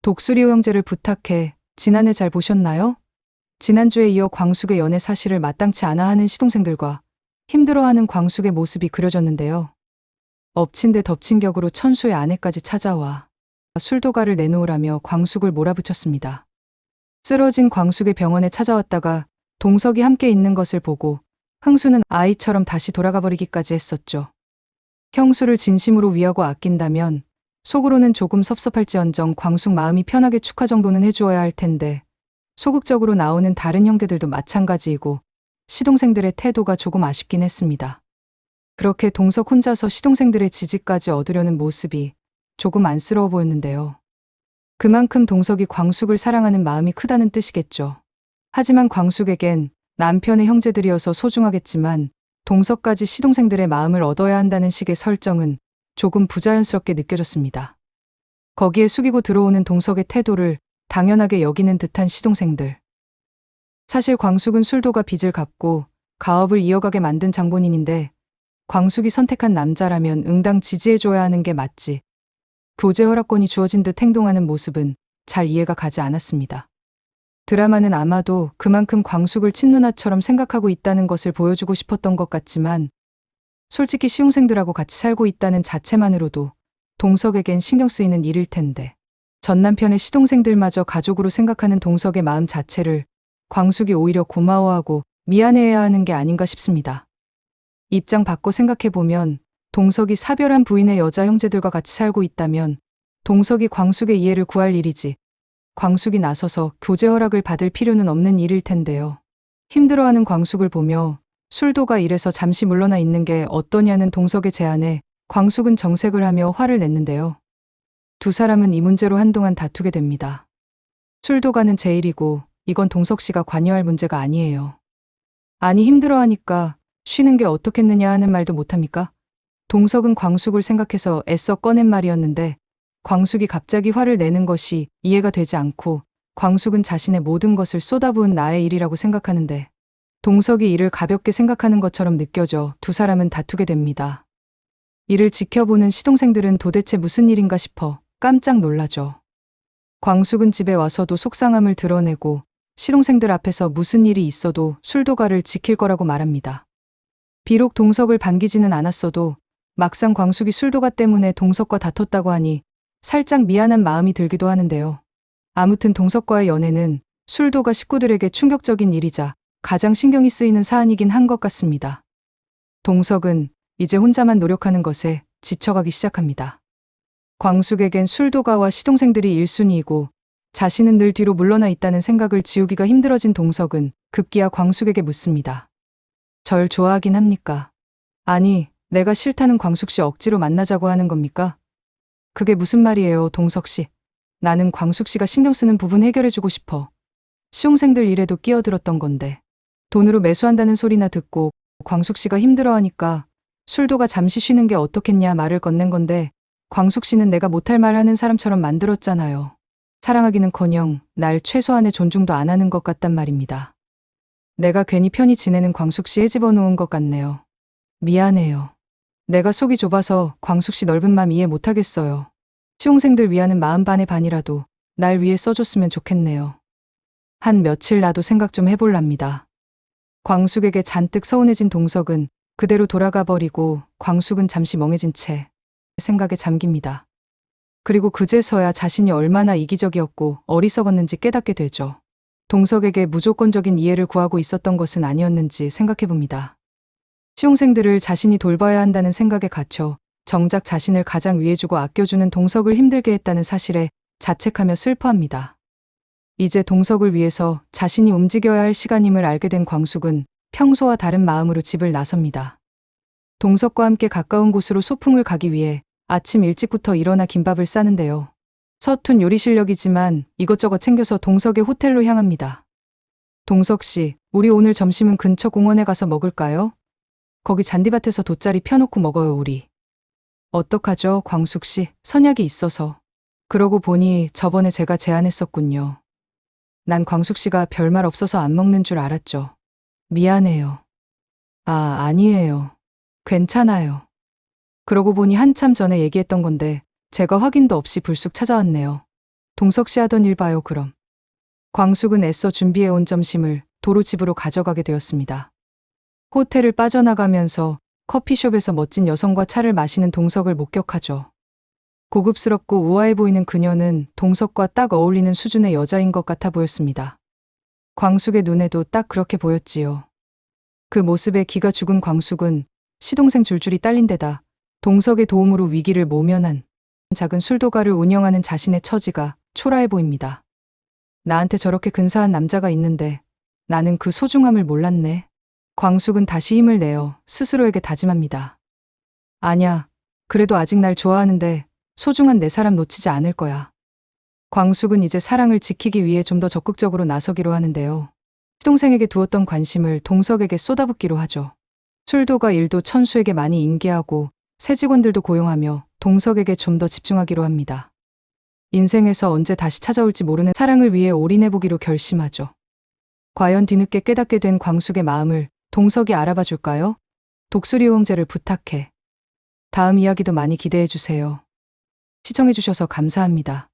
독수리 형제를 부탁해. 지난해 잘 보셨나요? 지난주에 이어 광숙의 연애 사실을 마땅치 않아 하는 시동생들과 힘들어하는 광숙의 모습이 그려졌는데요. 엎친 데 덮친 격으로 천수의 아내까지 찾아와 술도가를 내놓으라며 광숙을 몰아붙였습니다. 쓰러진 광숙의 병원에 찾아왔다가 동석이 함께 있는 것을 보고 흥수는 아이처럼 다시 돌아가 버리기까지 했었죠. 형수를 진심으로 위하고 아낀다면 속으로는 조금 섭섭할지언정 광숙 마음이 편하게 축하 정도는 해주어야 할 텐데 소극적으로 나오는 다른 형제들도 마찬가지이고 시동생들의 태도가 조금 아쉽긴 했습니다. 그렇게 동석 혼자서 시동생들의 지지까지 얻으려는 모습이 조금 안쓰러워 보였는데요. 그만큼 동석이 광숙을 사랑하는 마음이 크다는 뜻이겠죠. 하지만 광숙에겐 남편의 형제들이어서 소중하겠지만 동석까지 시동생들의 마음을 얻어야 한다는 식의 설정은 조금 부자연스럽게 느껴졌습니다. 거기에 숙이고 들어오는 동석의 태도를 당연하게 여기는 듯한 시동생들. 사실 광숙은 술도가 빚을 갚고 가업을 이어가게 만든 장본인인데 광숙이 선택한 남자라면 응당 지지해줘야 하는 게 맞지. 교제 허락권이 주어진 듯 행동하는 모습은 잘 이해가 가지 않았습니다. 드라마는 아마도 그만큼 광숙을 친누나처럼 생각하고 있다는 것을 보여주고 싶었던 것 같지만 솔직히 시동생들하고 같이 살고 있다는 자체만으로도 동석에겐 신경 쓰이는 일일 텐데 전 남편의 시동생들마저 가족으로 생각하는 동석의 마음 자체를 광숙이 오히려 고마워하고 미안해해야 하는 게 아닌가 싶습니다. 입장 바꿔 생각해보면 동석이 사별한 부인의 여자 형제들과 같이 살고 있다면 동석이 광숙의 이해를 구할 일이지 광숙이 나서서 교제 허락을 받을 필요는 없는 일일 텐데요. 힘들어하는 광숙을 보며 술도가 일에서 잠시 물러나 있는 게 어떠냐는 동석의 제안에 광숙은 정색을 하며 화를 냈는데요. 두 사람은 이 문제로 한동안 다투게 됩니다. 술도가는 제 일이고 이건 동석 씨가 관여할 문제가 아니에요. 아니 힘들어하니까 쉬는 게 어떻겠느냐 하는 말도 못합니까? 동석은 광숙을 생각해서 애써 꺼낸 말이었는데 광숙이 갑자기 화를 내는 것이 이해가 되지 않고 광숙은 자신의 모든 것을 쏟아부은 나의 일이라고 생각하는데 동석이 이를 가볍게 생각하는 것처럼 느껴져 두 사람은 다투게 됩니다. 이를 지켜보는 시동생들은 도대체 무슨 일인가 싶어 깜짝 놀라죠. 광숙은 집에 와서도 속상함을 드러내고 시동생들 앞에서 무슨 일이 있어도 술도가를 지킬 거라고 말합니다. 비록 동석을 반기지는 않았어도 막상 광숙이 술도가 때문에 동석과 다퉜다고 하니 살짝 미안한 마음이 들기도 하는데요. 아무튼 동석과의 연애는 술도가 식구들에게 충격적인 일이자 가장 신경이 쓰이는 사안이긴 한 것 같습니다. 동석은 이제 혼자만 노력하는 것에 지쳐가기 시작합니다. 광숙에겐 술도가와 시동생들이 1순위이고 자신은 늘 뒤로 물러나 있다는 생각을 지우기가 힘들어진 동석은 급기야 광숙에게 묻습니다. 절 좋아하긴 합니까? 아니, 내가 싫다는 광숙 씨 억지로 만나자고 하는 겁니까? 그게 무슨 말이에요, 동석 씨. 나는 광숙 씨가 신경 쓰는 부분 해결해주고 싶어. 시동생들 일에도 끼어들었던 건데. 돈으로 매수한다는 소리나 듣고 광숙 씨가 힘들어하니까 술도가 잠시 쉬는 게 어떻겠냐 말을 건넨 건데 광숙 씨는 내가 못할 말 하는 사람처럼 만들었잖아요. 사랑하기는커녕 날 최소한의 존중도 안 하는 것 같단 말입니다. 내가 괜히 편히 지내는 광숙 씨 헤집어 놓은 것 같네요. 미안해요. 내가 속이 좁아서 광숙 씨 넓은 맘 이해 못하겠어요. 시동생들 위하는 마음 반의 반이라도 날 위해 써줬으면 좋겠네요. 한 며칠 나도 생각 좀 해볼랍니다. 광숙에게 잔뜩 서운해진 동석은 그대로 돌아가 버리고 광숙은 잠시 멍해진 채 생각에 잠깁니다. 그리고 그제서야 자신이 얼마나 이기적이었고 어리석었는지 깨닫게 되죠. 동석에게 무조건적인 이해를 구하고 있었던 것은 아니었는지 생각해봅니다. 시동생들을 자신이 돌봐야 한다는 생각에 갇혀 정작 자신을 가장 위해주고 아껴주는 동석을 힘들게 했다는 사실에 자책하며 슬퍼합니다. 이제 동석을 위해서 자신이 움직여야 할 시간임을 알게 된 광숙은 평소와 다른 마음으로 집을 나섭니다. 동석과 함께 가까운 곳으로 소풍을 가기 위해 아침 일찍부터 일어나 김밥을 싸는데요. 서툰 요리 실력이지만 이것저것 챙겨서 동석의 호텔로 향합니다. 동석 씨, 우리 오늘 점심은 근처 공원에 가서 먹을까요? 거기 잔디밭에서 돗자리 펴놓고 먹어요, 우리. 어떡하죠, 광숙 씨? 선약이 있어서. 그러고 보니 저번에 제가 제안했었군요. 난 광숙 씨가 별말 없어서 안 먹는 줄 알았죠. 미안해요. 아니에요. 괜찮아요. 그러고 보니 한참 전에 얘기했던 건데 제가 확인도 없이 불쑥 찾아왔네요. 동석 씨 하던 일 봐요, 그럼. 광숙은 애써 준비해온 점심을 도로 집으로 가져가게 되었습니다. 호텔을 빠져나가면서 커피숍에서 멋진 여성과 차를 마시는 동석을 목격하죠. 고급스럽고 우아해 보이는 그녀는 동석과 딱 어울리는 수준의 여자인 것 같아 보였습니다. 광숙의 눈에도 딱 그렇게 보였지요. 그 모습에 기가 죽은 광숙은 시동생 줄줄이 딸린 데다 동석의 도움으로 위기를 모면한 작은 술도가를 운영하는 자신의 처지가 초라해 보입니다. 나한테 저렇게 근사한 남자가 있는데 나는 그 소중함을 몰랐네. 광숙은 다시 힘을 내어 스스로에게 다짐합니다. 아냐, 그래도 아직 날 좋아하는데 소중한 내 사람 놓치지 않을 거야. 광숙은 이제 사랑을 지키기 위해 좀 더 적극적으로 나서기로 하는데요. 시동생에게 두었던 관심을 동석에게 쏟아붓기로 하죠. 술도가 일도 천수에게 많이 인계하고 새 직원들도 고용하며 동석에게 좀 더 집중하기로 합니다. 인생에서 언제 다시 찾아올지 모르는 사랑을 위해 올인해보기로 결심하죠. 과연 뒤늦게 깨닫게 된 광숙의 마음을 동석이 알아봐 줄까요? 독수리 호응제를 부탁해. 다음 이야기도 많이 기대해 주세요. 시청해 주셔서 감사합니다.